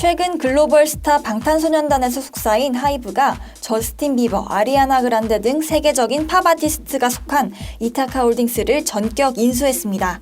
최근 글로벌 스타 방탄소년단에서 속사인 하이브가 저스틴 비버, 아리아나 그란데 등 세계적인 팝 아티스트가 속한 이타카 홀딩스를 전격 인수했습니다.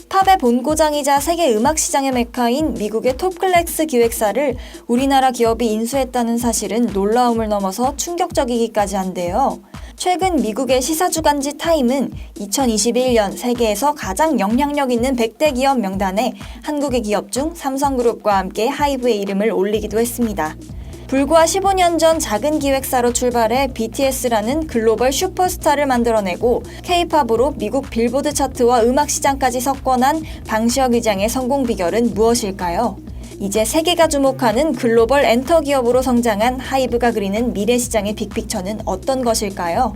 팝의 본고장이자 세계 음악 시장의 메카인 미국의 톱클래스 기획사를 우리나라 기업이 인수했다는 사실은 놀라움을 넘어서 충격적이기까지 한데요. 최근 미국의 시사주간지 타임은 2021년 세계에서 가장 영향력 있는 100대 기업 명단에 한국의 기업 중 삼성그룹과 함께 하이브의 이름을 올리기도 했습니다. 불과 15년 전 작은 기획사로 출발해 BTS라는 글로벌 슈퍼스타를 만들어내고 K-팝으로 미국 빌보드 차트와 음악 시장까지 석권한 방시혁 의장의 성공 비결은 무엇일까요? 이제 세계가 주목하는 글로벌 엔터 기업으로 성장한 하이브가 그리는 미래 시장의 빅픽처는 어떤 것일까요?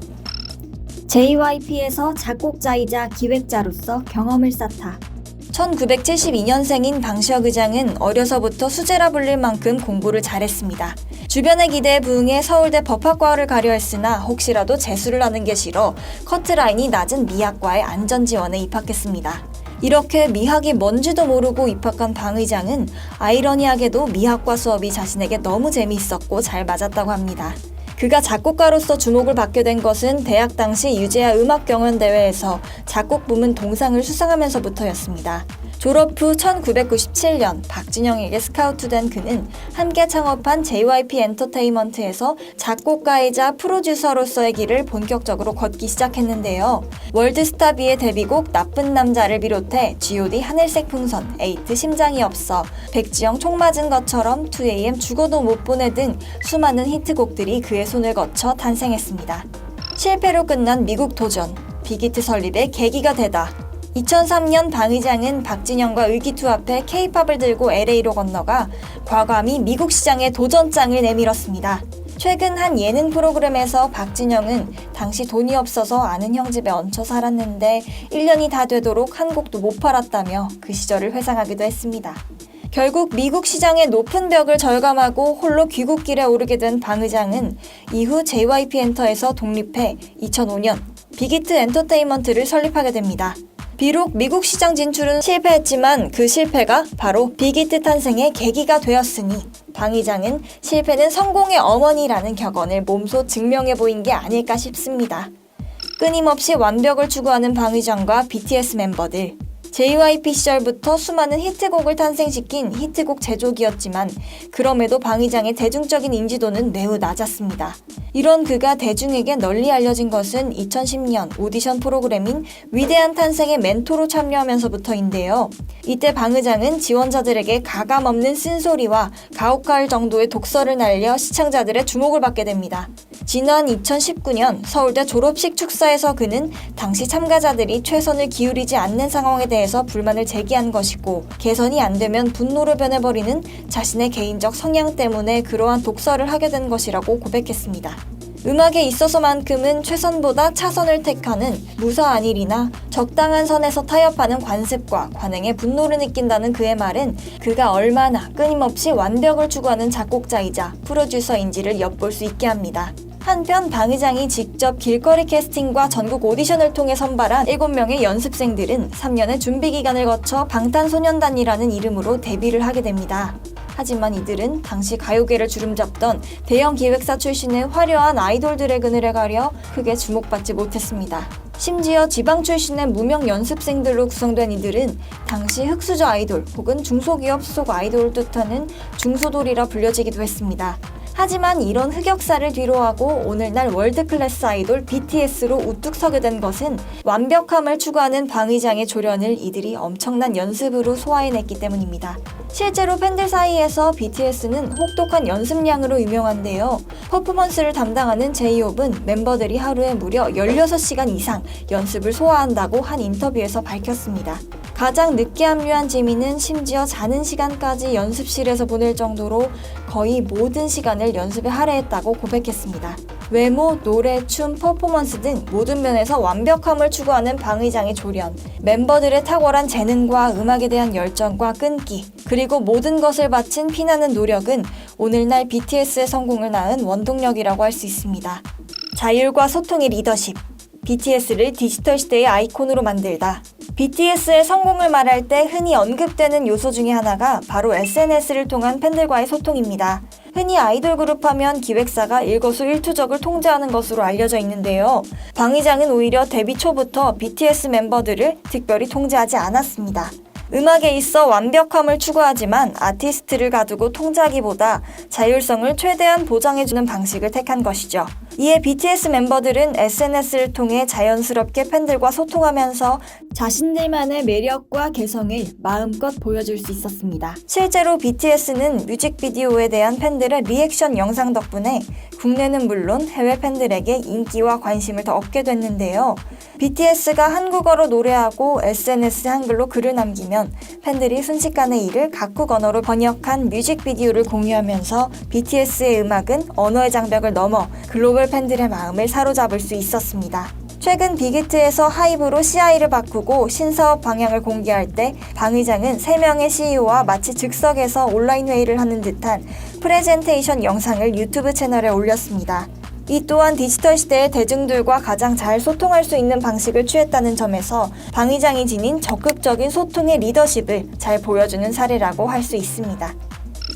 JYP에서 작곡자이자 기획자로서 경험을 쌓다. 1972년생인 방시혁 의장은 어려서부터 수재라 불릴 만큼 공부를 잘했습니다. 주변의 기대에 부응해 서울대 법학과를 가려 했으나 혹시라도 재수를 하는 게 싫어 커트라인이 낮은 미학과에 안전지원에 입학했습니다. 이렇게 미학이 뭔지도 모르고 입학한 방 의장은 아이러니하게도 미학과 수업이 자신에게 너무 재미있었고 잘 맞았다고 합니다. 그가 작곡가로서 주목을 받게 된 것은 대학 당시 유재하 음악경연대회에서 작곡 부문 동상을 수상하면서부터였습니다. 졸업 후 1997년 박진영에게 스카우트된 그는 함께 창업한 JYP 엔터테인먼트에서 작곡가이자 프로듀서로서의 길을 본격적으로 걷기 시작했는데요. 월드스타비의 데뷔곡 나쁜 남자를 비롯해 G.O.D 하늘색 풍선, 에이트 심장이 없어, 백지영 총 맞은 것처럼 2AM 죽어도 못 보내 등 수많은 히트곡들이 그의 손을 거쳐 탄생했습니다. 실패로 끝난 미국 도전, 빅히트 설립의 계기가 되다. 2003년 방 의장은 박진영과 의기투합해 K-팝을 들고 LA로 건너가 과감히 미국 시장에 도전장을 내밀었습니다. 최근 한 예능 프로그램에서 박진영은 당시 돈이 없어서 아는 형 집에 얹혀 살았는데 1년이 다 되도록 한 곡도 못 팔았다며 그 시절을 회상하기도 했습니다. 결국 미국 시장의 높은 벽을 절감하고 홀로 귀국길에 오르게 된 방 의장은 이후 JYP 엔터에서 독립해 2005년 빅히트 엔터테인먼트를 설립하게 됩니다. 비록 미국 시장 진출은 실패했지만 그 실패가 바로 빅히트 탄생의 계기가 되었으니 방 의장은 실패는 성공의 어머니라는 격언을 몸소 증명해 보인 게 아닐까 싶습니다. 끊임없이 완벽을 추구하는 방 의장과 BTS 멤버들. JYP 시절부터 수많은 히트곡을 탄생시킨 히트곡 제조기였지만 그럼에도 방 의장의 대중적인 인지도는 매우 낮았습니다. 이런 그가 대중에게 널리 알려진 것은 2010년 오디션 프로그램인 위대한 탄생의 멘토로 참여하면서부터인데요. 이때 방 의장은 지원자들에게 가감없는 쓴소리와 가혹할 정도의 독설을 날려 시청자들의 주목을 받게 됩니다. 지난 2019년 서울대 졸업식 축사에서 그는 당시 참가자들이 최선을 기울이지 않는 상황에 대해서 불만을 제기한 것이고 개선이 안 되면 분노로 변해버리는 자신의 개인적 성향 때문에 그러한 독설을 하게 된 것이라고 고백했습니다. 음악에 있어서만큼은 최선보다 차선을 택하는 무사한 일이나 적당한 선에서 타협하는 관습과 관행에 분노를 느낀다는 그의 말은 그가 얼마나 끊임없이 완벽을 추구하는 작곡자이자 프로듀서인지를 엿볼 수 있게 합니다. 한편 방 의장이 직접 길거리 캐스팅과 전국 오디션을 통해 선발한 7명의 연습생들은 3년의 준비 기간을 거쳐 방탄소년단이라는 이름으로 데뷔를 하게 됩니다. 하지만 이들은 당시 가요계를 주름잡던 대형 기획사 출신의 화려한 아이돌들의 그늘에 가려 크게 주목받지 못했습니다. 심지어 지방 출신의 무명 연습생들로 구성된 이들은 당시 흑수저 아이돌 혹은 중소기업 소속 아이돌을 뜻하는 중소돌이라 불려지기도 했습니다. 하지만 이런 흑역사를 뒤로하고 오늘날 월드클래스 아이돌 BTS로 우뚝 서게 된 것은 완벽함을 추구하는 방 의장의 조련을 이들이 엄청난 연습으로 소화해냈기 때문입니다. 실제로 팬들 사이에서 BTS는 혹독한 연습량으로 유명한데요. 퍼포먼스를 담당하는 제이홉은 멤버들이 하루에 무려 16시간 이상 연습을 소화한다고 한 인터뷰에서 밝혔습니다. 가장 늦게 합류한 지민은 심지어 자는 시간까지 연습실에서 보낼 정도로 거의 모든 시간을 연습에 할애했다고 고백했습니다. 외모, 노래, 춤, 퍼포먼스 등 모든 면에서 완벽함을 추구하는 방 의장의 조련, 멤버들의 탁월한 재능과 음악에 대한 열정과 끈기, 그리고 모든 것을 바친 피나는 노력은 오늘날 BTS의 성공을 낳은 원동력이라고 할 수 있습니다. 자율과 소통의 리더십, BTS를 디지털 시대의 아이콘으로 만들다. BTS의 성공을 말할 때 흔히 언급되는 요소 중에 하나가 바로 SNS를 통한 팬들과의 소통입니다. 흔히 아이돌 그룹 하면 기획사가 일거수일투족을 통제하는 것으로 알려져 있는데요. 방위장은 오히려 데뷔 초부터 BTS 멤버들을 특별히 통제하지 않았습니다. 음악에 있어 완벽함을 추구하지만 아티스트를 가두고 통제하기보다 자율성을 최대한 보장해주는 방식을 택한 것이죠. 이에 BTS 멤버들은 SNS를 통해 자연스럽게 팬들과 소통하면서 자신들만의 매력과 개성을 마음껏 보여줄 수 있었습니다. 실제로 BTS는 뮤직비디오에 대한 팬들의 리액션 영상 덕분에 국내는 물론 해외 팬들에게 인기와 관심을 더 얻게 됐는데요. BTS가 한국어로 노래하고 SNS 한글로 글을 남기면 팬들이 순식간에 이를 각국 언어로 번역한 뮤직비디오를 공유하면서 BTS의 음악은 언어의 장벽을 넘어 글로벌 팬들의 마음을 사로잡을 수 있었습니다. 최근 빅히트에서 하이브로 CI를 바꾸고 신사업 방향을 공개할 때 방위장은 3명의 CEO와 마치 즉석에서 온라인 회의를 하는 듯한 프레젠테이션 영상을 유튜브 채널에 올렸습니다. 이 또한 디지털 시대의 대중들과 가장 잘 소통할 수 있는 방식을 취했다는 점에서 방위장이 지닌 적극적인 소통의 리더십을 잘 보여주는 사례라고 할 수 있습니다.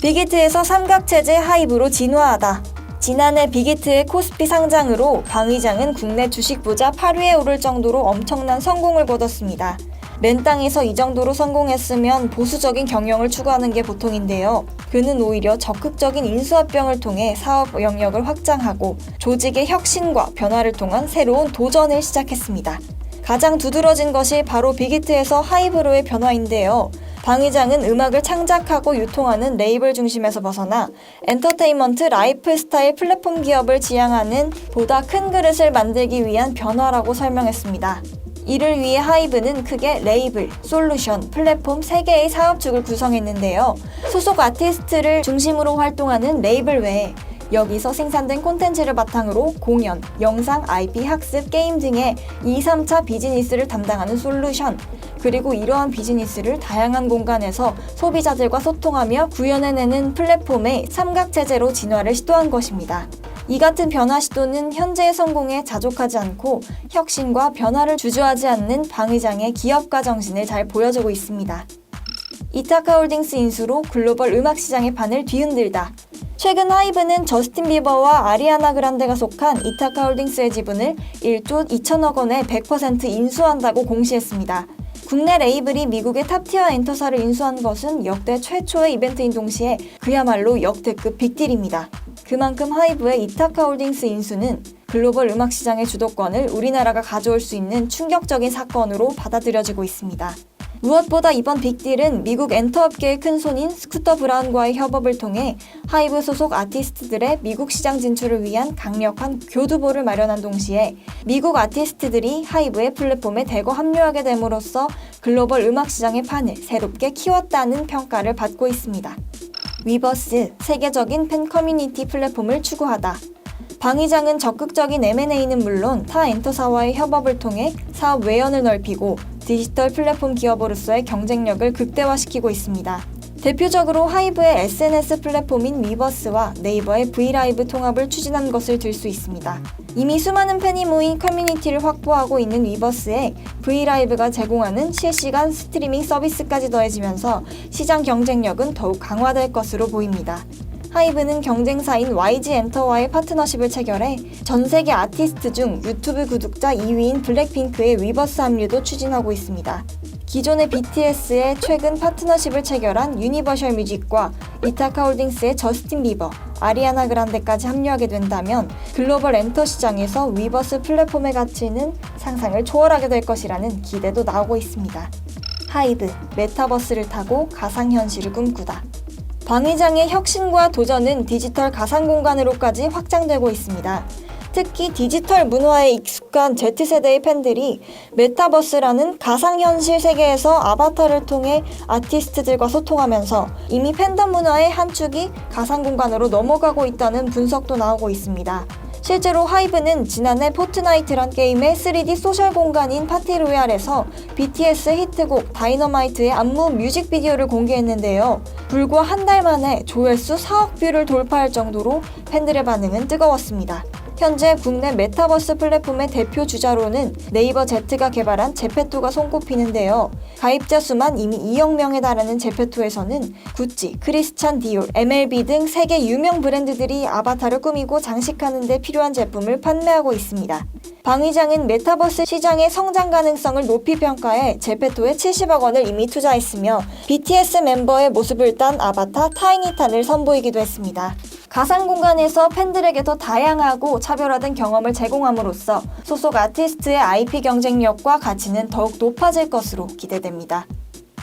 빅히트에서 삼각체제 하이브로 진화하다. 지난해 빅히트의 코스피 상장으로 방위장은 국내 주식 부자 8위에 오를 정도로 엄청난 성공을 거뒀습니다. 맨땅에서 이 정도로 성공했으면 보수적인 경영을 추구하는 게 보통인데요. 그는 오히려 적극적인 인수합병을 통해 사업 영역을 확장하고 조직의 혁신과 변화를 통한 새로운 도전을 시작했습니다. 가장 두드러진 것이 바로 빅히트에서 하이브로의 변화인데요. 방위장은 음악을 창작하고 유통하는 레이블 중심에서 벗어나 엔터테인먼트 라이프 스타일 플랫폼 기업을 지향하는 보다 큰 그릇을 만들기 위한 변화라고 설명했습니다. 이를 위해 하이브는 크게 레이블, 솔루션, 플랫폼 3개의 사업축을 구성했는데요. 소속 아티스트를 중심으로 활동하는 레이블 외에 여기서 생산된 콘텐츠를 바탕으로 공연, 영상, IP, 학습, 게임 등의 2, 3차 비즈니스를 담당하는 솔루션, 그리고 이러한 비즈니스를 다양한 공간에서 소비자들과 소통하며 구현해내는 플랫폼의 삼각체제로 진화를 시도한 것입니다. 이 같은 변화 시도는 현재의 성공에 자족하지 않고 혁신과 변화를 주저하지 않는 방위장의 기업가 정신을 잘 보여주고 있습니다. 이타카홀딩스 인수로 글로벌 음악 시장의 판을 뒤흔들다. 최근 하이브는 저스틴 비버와 아리아나 그란데가 속한 이타카홀딩스의 지분을 1조 2천억 원에 100% 인수한다고 공시했습니다. 국내 레이블이 미국의 탑티어 엔터사를 인수한 것은 역대 최초의 이벤트인 동시에 그야말로 역대급 빅딜입니다. 그만큼 하이브의 이타카홀딩스 인수는 글로벌 음악 시장의 주도권을 우리나라가 가져올 수 있는 충격적인 사건으로 받아들여지고 있습니다. 무엇보다 이번 빅딜은 미국 엔터업계의 큰손인 스쿠터 브라운과의 협업을 통해 하이브 소속 아티스트들의 미국 시장 진출을 위한 강력한 교두보를 마련한 동시에 미국 아티스트들이 하이브의 플랫폼에 대거 합류하게 됨으로써 글로벌 음악 시장의 판을 새롭게 키웠다는 평가를 받고 있습니다. 위버스, 세계적인 팬 커뮤니티 플랫폼을 추구하다. 방위장은 적극적인 M&A는 물론 타 엔터사와의 협업을 통해 사업 외연을 넓히고 디지털 플랫폼 기업으로서의 경쟁력을 극대화시키고 있습니다. 대표적으로 하이브의 SNS 플랫폼인 위버스와 네이버의 브이라이브 통합을 추진한 것을 들 수 있습니다. 이미 수많은 팬이 모인 커뮤니티를 확보하고 있는 위버스에 브이라이브가 제공하는 실시간 스트리밍 서비스까지 더해지면서 시장 경쟁력은 더욱 강화될 것으로 보입니다. 하이브는 경쟁사인 YG 엔터와의 파트너십을 체결해 전 세계 아티스트 중 유튜브 구독자 2위인 블랙핑크의 위버스 합류도 추진하고 있습니다. 기존의 BTS의 최근 파트너십을 체결한 유니버셜 뮤직과 이타카홀딩스의 저스틴 비버, 아리아나 그란데까지 합류하게 된다면 글로벌 엔터 시장에서 위버스 플랫폼의 가치는 상상을 초월하게 될 것이라는 기대도 나오고 있습니다. 하이브, 메타버스를 타고 가상현실을 꿈꾸다. 방위장의 혁신과 도전은 디지털 가상공간으로까지 확장되고 있습니다. 특히 디지털 문화에 익숙한 Z세대의 팬들이 메타버스라는 가상현실 세계에서 아바타를 통해 아티스트들과 소통하면서 이미 팬덤 문화의 한 축이 가상공간으로 넘어가고 있다는 분석도 나오고 있습니다. 실제로 하이브는 지난해 포트나이트란 게임의 3D 소셜 공간인 파티로얄에서 BTS 히트곡 다이너마이트의 안무 뮤직비디오를 공개했는데요. 불과 한 달 만에 조회수 4억 뷰를 돌파할 정도로 팬들의 반응은 뜨거웠습니다. 현재 국내 메타버스 플랫폼의 대표 주자로는 네이버 Z가 개발한 제페토가 손꼽히는데요. 가입자 수만 이미 2억 명에 달하는 제페토에서는 구찌, 크리스찬 디올, MLB 등 세계 유명 브랜드들이 아바타를 꾸미고 장식하는 데 필요한 제품을 판매하고 있습니다. 방 의장은 메타버스 시장의 성장 가능성을 높이 평가해 제페토에 70억 원을 이미 투자했으며 BTS 멤버의 모습을 딴 아바타 타이니탄을 선보이기도 했습니다. 가상 공간에서 팬들에게 더 다양하고 차별화된 경험을 제공함으로써 소속 아티스트의 IP 경쟁력과 가치는 더욱 높아질 것으로 기대됩니다.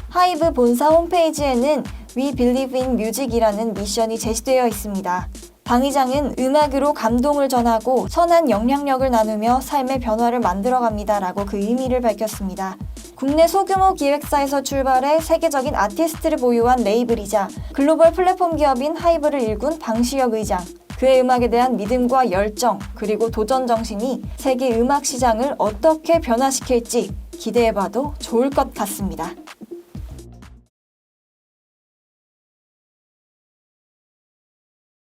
하이브 본사 홈페이지에는 We Believe in Music이라는 미션이 제시되어 있습니다. 방 의장은 음악으로 감동을 전하고 선한 영향력을 나누며 삶의 변화를 만들어갑니다 라고 그 의미를 밝혔습니다. 국내 소규모 기획사에서 출발해 세계적인 아티스트를 보유한 레이블이자 글로벌 플랫폼 기업인 하이브를 일군 방시혁 의장. 그의 음악에 대한 믿음과 열정 그리고 도전 정신이 세계 음악 시장을 어떻게 변화시킬지 기대해봐도 좋을 것 같습니다.